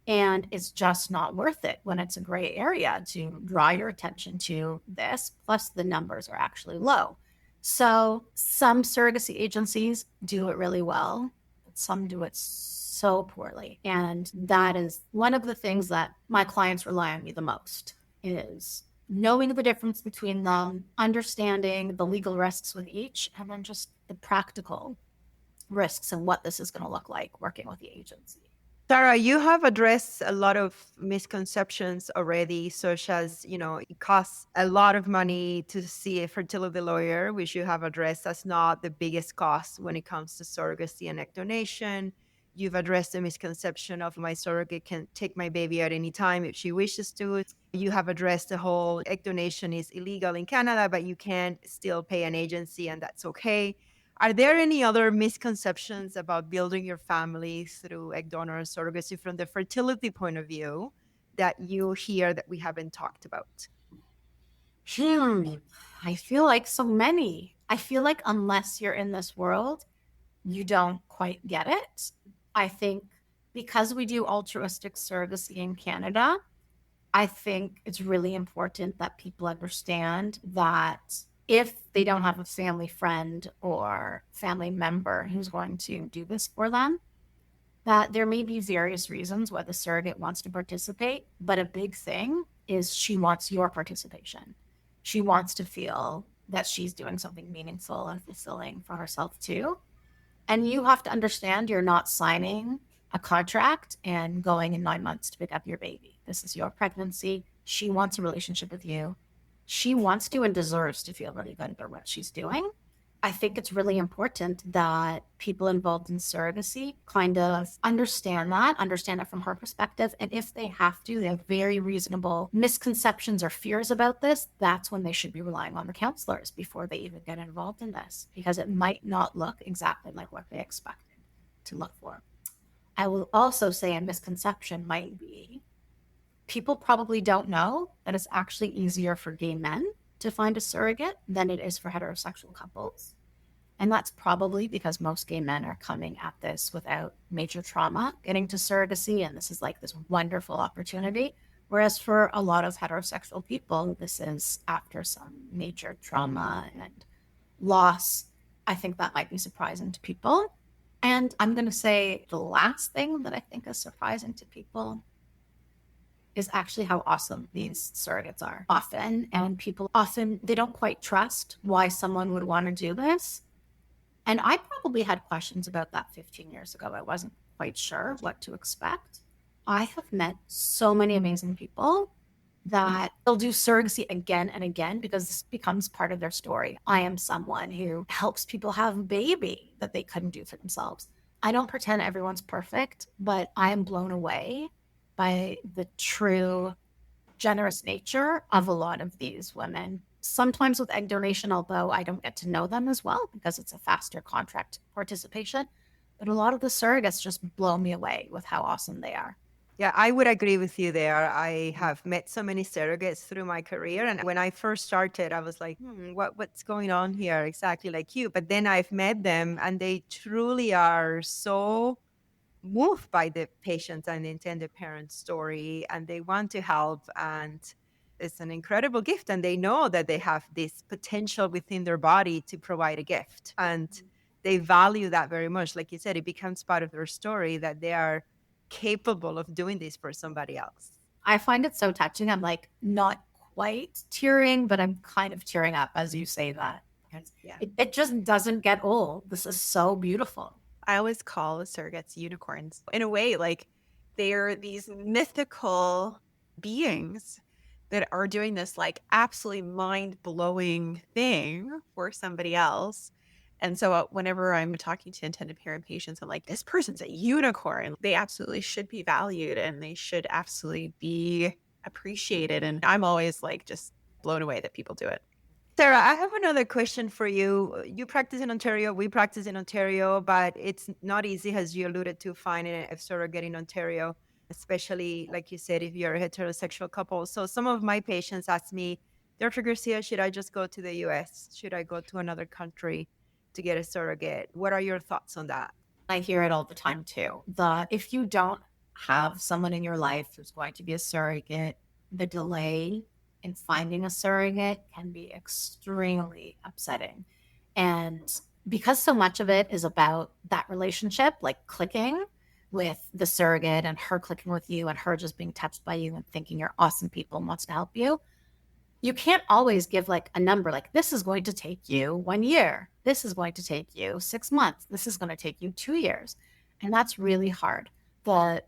And it's just not worth it when it's a gray area to draw your attention to this. Plus, the numbers are actually low. So, some surrogacy agencies do it really well, but some do it so poorly. And that is one of the things that my clients rely on me the most is knowing the difference between them, understanding the legal risks with each, and then just the practical risks and what this is going to look like working with the agency. Sara, you have addressed a lot of misconceptions already, such as, it costs a lot of money to see a fertility lawyer, which you have addressed as not the biggest cost when it comes to surrogacy and egg donation. You've addressed the misconception of my surrogate can take my baby at any time if she wishes to. You have addressed the whole egg donation is illegal in Canada, but you can still pay an agency and that's okay. Are there any other misconceptions about building your family through egg donor and surrogacy from the fertility point of view that you hear that we haven't talked about? I feel like so many. I feel like unless you're in this world, you don't quite get it. I think because we do altruistic surrogacy in Canada, I think it's really important that people understand that if they don't have a family friend or family member who's going to do this for them, that there may be various reasons why the surrogate wants to participate, but a big thing is she wants your participation. She wants to feel that she's doing something meaningful and fulfilling for herself too. And you have to understand you're not signing a contract and going in 9 months to pick up your baby. This is your pregnancy. She wants a relationship with you. She wants to and deserves to feel really good about what she's doing. I think it's really important that people involved in surrogacy kind of understand it from her perspective. And if they have to, they have very reasonable misconceptions or fears about this, that's when they should be relying on the counselors before they even get involved in this, because it might not look exactly like what they expected to look for. I will also say a misconception might be people probably don't know that it's actually easier for gay men to find a surrogate than it is for heterosexual couples. And that's probably because most gay men are coming at this without major trauma, getting to surrogacy, and this is like this wonderful opportunity. Whereas for a lot of heterosexual people, this is after some major trauma and loss. I think that might be surprising to people. And I'm going to say the last thing that I think is surprising to people is actually how awesome these surrogates are often. And people often, they don't quite trust why someone would want to do this. And I probably had questions about that 15 years ago. I wasn't quite sure what to expect. I have met so many amazing people that they'll do surrogacy again and again because this becomes part of their story. I am someone who helps people have a baby that they couldn't do for themselves. I don't pretend everyone's perfect, but I am blown away by the true generous nature of a lot of these women. Sometimes with egg donation, although I don't get to know them as well because it's a faster contract participation, but a lot of the surrogates just blow me away with how awesome they are. Yeah, I would agree with you there. I have met so many surrogates through my career. And when I first started, I was like, what's going on here? Exactly like you. But then I've met them and they truly are so moved by the patient and the intended parent story, and they want to help. And it's an incredible gift. And they know that they have this potential within their body to provide a gift. And they value that very much. Like you said, it becomes part of their story that they are capable of doing this for somebody else. I find it so touching. I'm like not quite tearing, but I'm kind of tearing up as you say that. Yeah. It just doesn't get old. This is so beautiful. I always call surrogates unicorns. In a way, like they're these mythical beings that are doing this like absolutely mind-blowing thing for somebody else. And so whenever I'm talking to intended parent patients, I'm like, this person's a unicorn. They absolutely should be valued and they should absolutely be appreciated. And I'm always like just blown away that people do it. Sarah, I have another question for you. You practice in Ontario, we practice in Ontario, but it's not easy, as you alluded to, finding a surrogate in Ontario, especially, like you said, if you're a heterosexual couple. So some of my patients ask me, Dr. Garcia, should I just go to the US? Should I go to another country to get a surrogate? What are your thoughts on that? I hear it all the time too. If you don't have someone in your life who's going to be a surrogate, the delay in finding a surrogate can be extremely upsetting. And because so much of it is about that relationship, like clicking with the surrogate and her clicking with you and her just being touched by you and thinking you're awesome people and wants to help you, you can't always give like a number like this is going to take you 1 year. This is going to take you 6 months. This is going to take you 2 years. And that's really hard. The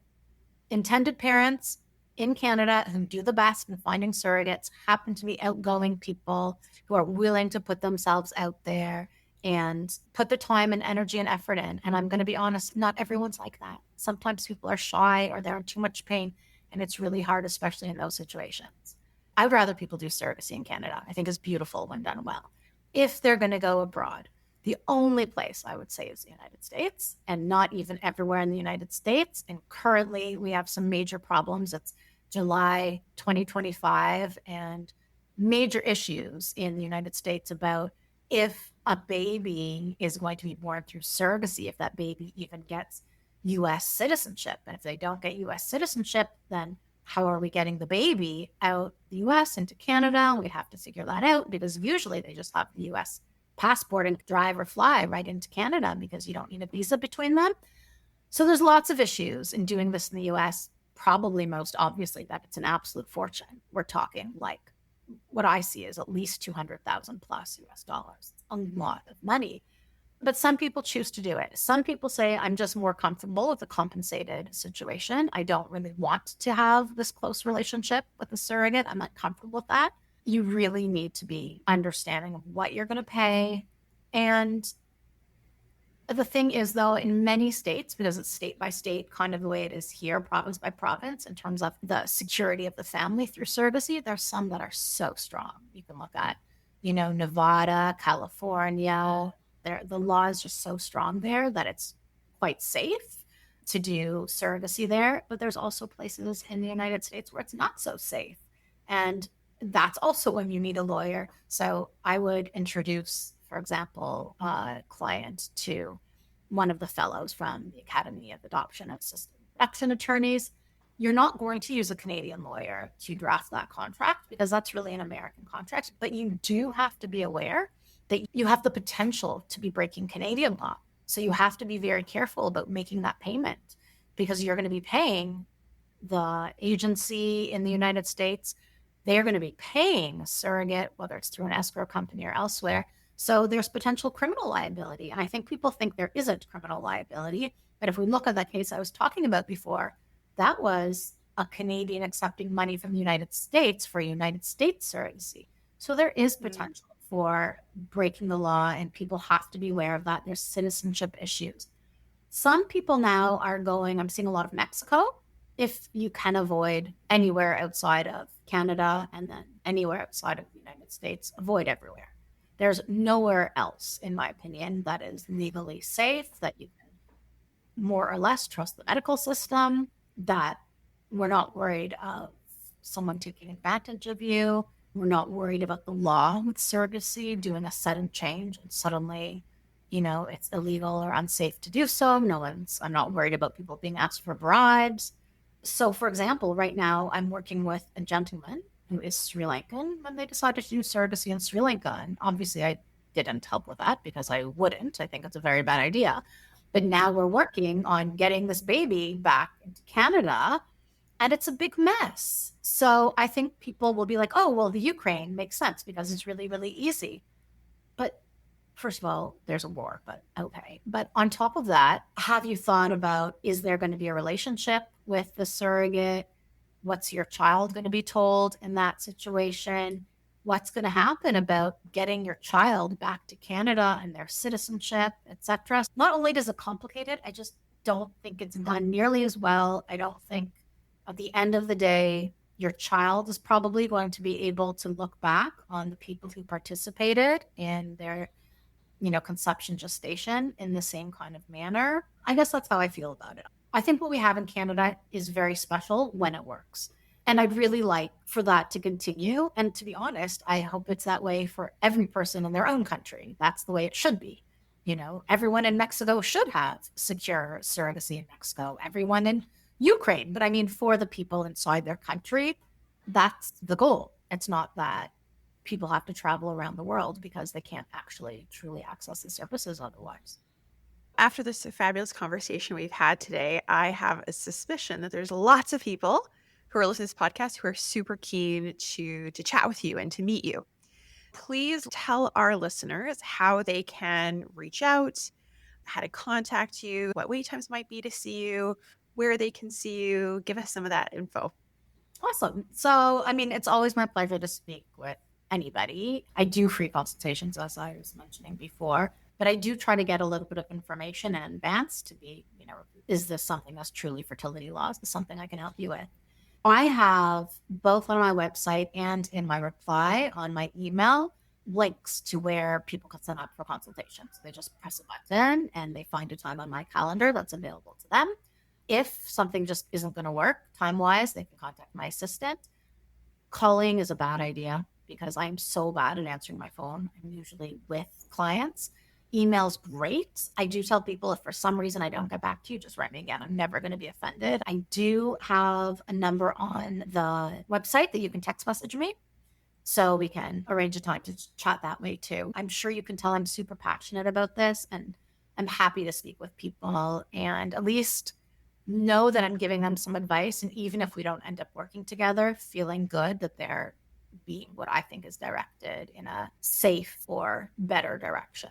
intended parents in Canada who do the best in finding surrogates happen to be outgoing people who are willing to put themselves out there and put the time and energy and effort in. And I'm going to be honest, not everyone's like that. Sometimes people are shy or they're in too much pain, and it's really hard, especially in those situations. I would rather people do surrogacy in Canada. I think it's beautiful when done well. If they're going to go abroad, the only place I would say is the United States, and not even everywhere in the United States. And currently we have some major problems. It's July 2025 and major issues in the United States about if a baby is going to be born through surrogacy, if that baby even gets US citizenship. And if they don't get US citizenship, then how are we getting the baby out the US into Canada? We have to figure that out because usually they just have the US passport and drive or fly right into Canada because you don't need a visa between them. So there's lots of issues in doing this in the US, probably most obviously that it's an absolute fortune. We're talking like what I see is at least 200,000 plus US dollars. It's a lot of money. But some people choose to do it. Some people say, I'm just more comfortable with a compensated situation. I don't really want to have this close relationship with a surrogate. I'm not comfortable with that. You really need to be understanding of what you're going to pay. And the thing is, though, in many states, because it's state by state, kind of the way it is here, province by province, in terms of the security of the family through surrogacy, there's some that are so strong. You can look at, Nevada, California. The law is just so strong there that it's quite safe to do surrogacy there. But there's also places in the United States where it's not so safe. And that's also when you need a lawyer. So I would introduce, for example, a client to one of the fellows from the Academy of Adoption and Assisted Reproduction Attorneys. You're not going to use a Canadian lawyer to draft that contract because that's really an American contract. But you do have to be aware that you have the potential to be breaking Canadian law. So you have to be very careful about making that payment because you're going to be paying the agency in the United States. They're going to be paying a surrogate, whether it's through an escrow company or elsewhere. So there's potential criminal liability. And I think people think there isn't criminal liability. But if we look at that case I was talking about before, that was a Canadian accepting money from the United States for United States surrogacy. So there is potential for breaking the law, and people have to be aware of that. There's citizenship issues. Some people now are going, I'm seeing a lot of Mexico. If you can avoid anywhere outside of Canada and then anywhere outside of the United States, avoid everywhere. There's nowhere else, in my opinion, that is legally safe, that you can more or less trust the medical system, that we're not worried of someone taking advantage of you. We're not worried about the law with surrogacy, doing a sudden change and suddenly, it's illegal or unsafe to do so. I'm not worried about people being asked for bribes. So, for example, right now I'm working with a gentleman who is Sri Lankan, and they decided to do surrogacy in Sri Lanka. And obviously I didn't help with that because I wouldn't. I think it's a very bad idea. But now we're working on getting this baby back into Canada, and it's a big mess. So I think people will be like, oh, well, the Ukraine makes sense because it's really, really easy. But first of all, there's a war, but okay. But on top of that, have you thought about, is there going to be a relationship with the surrogate? What's your child going to be told in that situation? What's going to happen about getting your child back to Canada and their citizenship, etc.? Not only does it complicate it, I just don't think it's done nearly as well. I don't think at the end of the day, your child is probably going to be able to look back on the people who participated in their, conception, gestation in the same kind of manner. I guess that's how I feel about it. I think what we have in Canada is very special when it works. And I'd really like for that to continue. And to be honest, I hope it's that way for every person in their own country. That's the way it should be. Everyone in Mexico should have secure surrogacy in Mexico. Everyone in Ukraine. But I mean, for the people inside their country, that's the goal. It's not that people have to travel around the world because they can't actually truly access the services otherwise. After this fabulous conversation we've had today, I have a suspicion that there's lots of people who are listening to this podcast who are super keen to chat with you and to meet you. Please tell our listeners how they can reach out, how to contact you, what wait times might be to see you, where they can see you. Give us some of that info. Awesome. So, it's always my pleasure to speak with anybody. I do free consultations, as I was mentioning before, but I do try to get a little bit of information in advance to be, is this something that's truly fertility law? Is this something I can help you with? I have both on my website and in my reply on my email links to where people can sign up for consultations. They just press a button and they find a time on my calendar that's available to them. If something just isn't going to work time-wise, they can contact my assistant. Calling is a bad idea because I'm so bad at answering my phone. I'm usually with clients. Email's great. I do tell people if for some reason I don't get back to you, just write me again. I'm never going to be offended. I do have a number on the website that you can text message me. So we can arrange a time to chat that way too. I'm sure you can tell I'm super passionate about this and I'm happy to speak with people and at least know that I'm giving them some advice. And even if we don't end up working together, feeling good that they're being what I think is directed in a safe or better direction.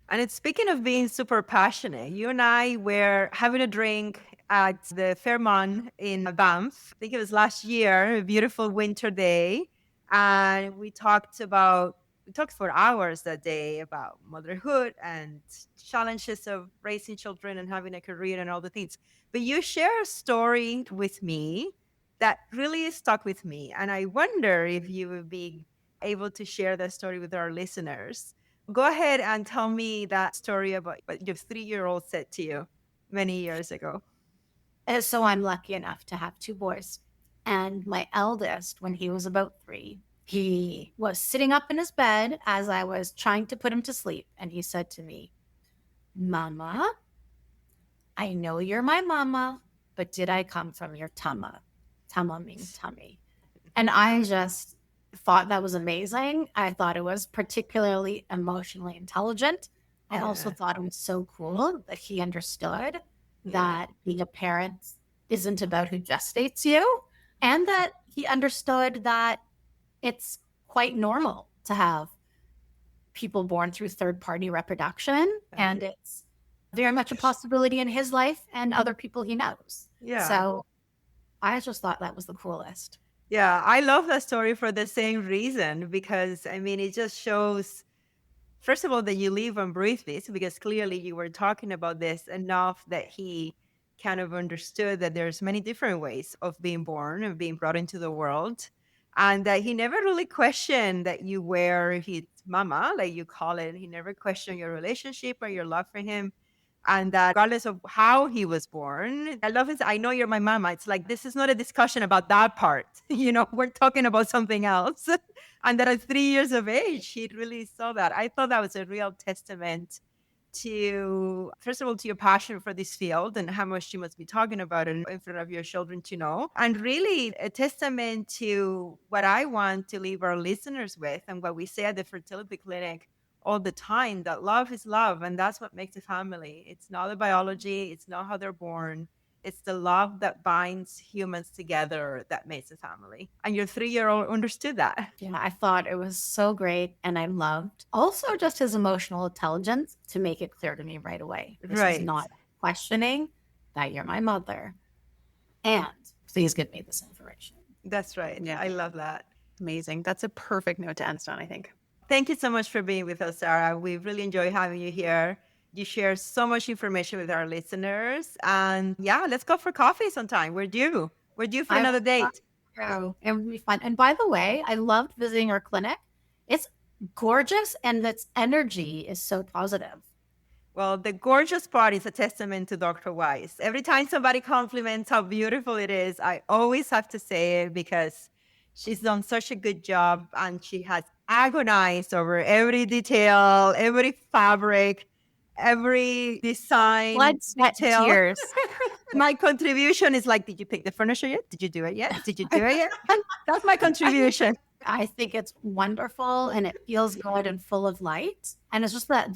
And it's speaking of being super passionate, you and I were having a drink at the Fairmont in Banff. I think it was last year, a beautiful winter day. And we talked for hours that day about motherhood and challenges of raising children and having a career and all the things. But you share a story with me that really stuck with me. And I wonder if you would be able to share that story with our listeners. Go ahead and tell me that story about what your 3-year-old said to you many years ago. So I'm lucky enough to have 2 boys. And my eldest, when he was about 3, he was sitting up in his bed as I was trying to put him to sleep. And he said to me, "Mama, I know you're my mama, but did I come from your tama?" Tama means tummy. And I just thought that was amazing. I thought it was particularly emotionally intelligent. I also thought it was so cool that he understood that being a parent isn't about who gestates you, and that he understood that it's quite normal to have people born through third-party reproduction, and it's very much a possibility in his life and other people he knows. Yeah. So I just thought that was the coolest. Yeah, I love that story for the same reason, because it just shows, first of all, that you live and breathe this, because clearly you were talking about this enough that he kind of understood that there's many different ways of being born and being brought into the world. And that he never really questioned that you were his mama, like you call it. He never questioned your relationship or your love for him. And that regardless of how he was born, I love his, "I know you're my mama." It's like, this is not a discussion about that part. We're talking about something else. And that at 3 years of age, he really saw that. I thought that was a real testament to, first of all, to your passion for this field and how much you must be talking about it in front of your children to know. And really a testament to what I want to leave our listeners with and what we say at the fertility clinic all the time that love is love, and that's what makes a family. It's not the biology, it's not how they're born. It's the love that binds humans together that makes a family. And your 3-year-old understood that. Yeah, I thought it was so great. And I loved also just his emotional intelligence to make it clear to me right away. This is not questioning that you're my mother. And please give me this information. That's right. Yeah, I love that. Amazing. That's a perfect note to end on, I think. Thank you so much for being with us, Sara. We really enjoy having you here. You share so much information with our listeners. And yeah, let's go for coffee sometime. We're due. We're due for another date. Oh, it would be fun. And by the way, I loved visiting our clinic. It's gorgeous and its energy is so positive. Well, the gorgeous part is a testament to Dr. Weiss. Every time somebody compliments how beautiful it is, I always have to say it because she's done such a good job and she has agonized over every detail, every fabric, every design. Blood, sweat, detail. tears. My contribution is like, did you pick the furniture yet? Did you do it yet? Did you do it yet? That's my contribution. I think it's wonderful and it feels good and full of light. And it's just that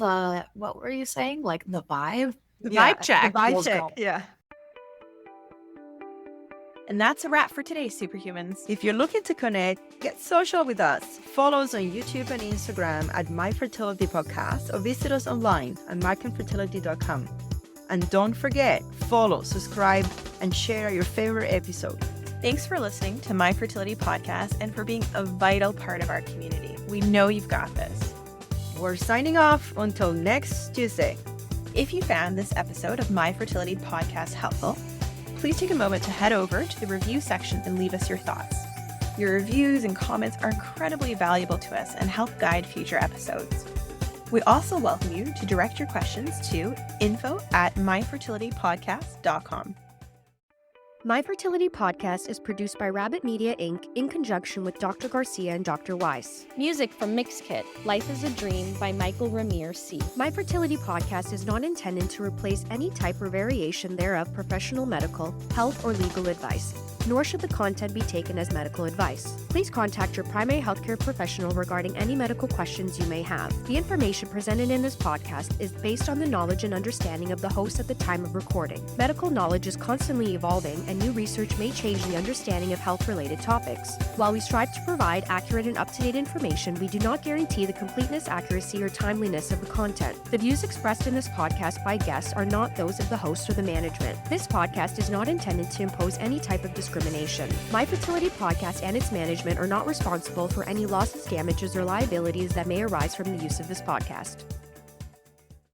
what were you saying? Like the vibe? The vibe check. The vibe check. Yeah. And that's a wrap for today, Superhumans. If you're looking to connect, get social with us. Follow us on YouTube and Instagram at My Fertility Podcast or visit us online at markandfertility.com. And don't forget, follow, subscribe, and share your favorite episode. Thanks for listening to My Fertility Podcast and for being a vital part of our community. We know you've got this. We're signing off until next Tuesday. If you found this episode of My Fertility Podcast helpful, please take a moment to head over to the review section and leave us your thoughts. Your reviews and comments are incredibly valuable to us and help guide future episodes. We also welcome you to direct your questions to info@myfertilitypodcast.com. My Fertility Podcast is produced by Rabbit Media Inc. in conjunction with Dr. Garcia and Dr. Weiss. Music from Mixkit, Life is a Dream by Michael Ramirez C. My Fertility Podcast is not intended to replace any type or variation thereof professional medical, health, or legal advice, nor should the content be taken as medical advice. Please contact your primary healthcare professional regarding any medical questions you may have. The information presented in this podcast is based on the knowledge and understanding of the host at the time of recording. Medical knowledge is constantly evolving, and new research may change the understanding of health-related topics. While we strive to provide accurate and up-to-date information, we do not guarantee the completeness, accuracy, or timeliness of the content. The views expressed in this podcast by guests are not those of the host or the management. This podcast is not intended to impose any type of discrimination. My Fertility Podcast and its management are not responsible for any losses, damages, or liabilities that may arise from the use of this podcast.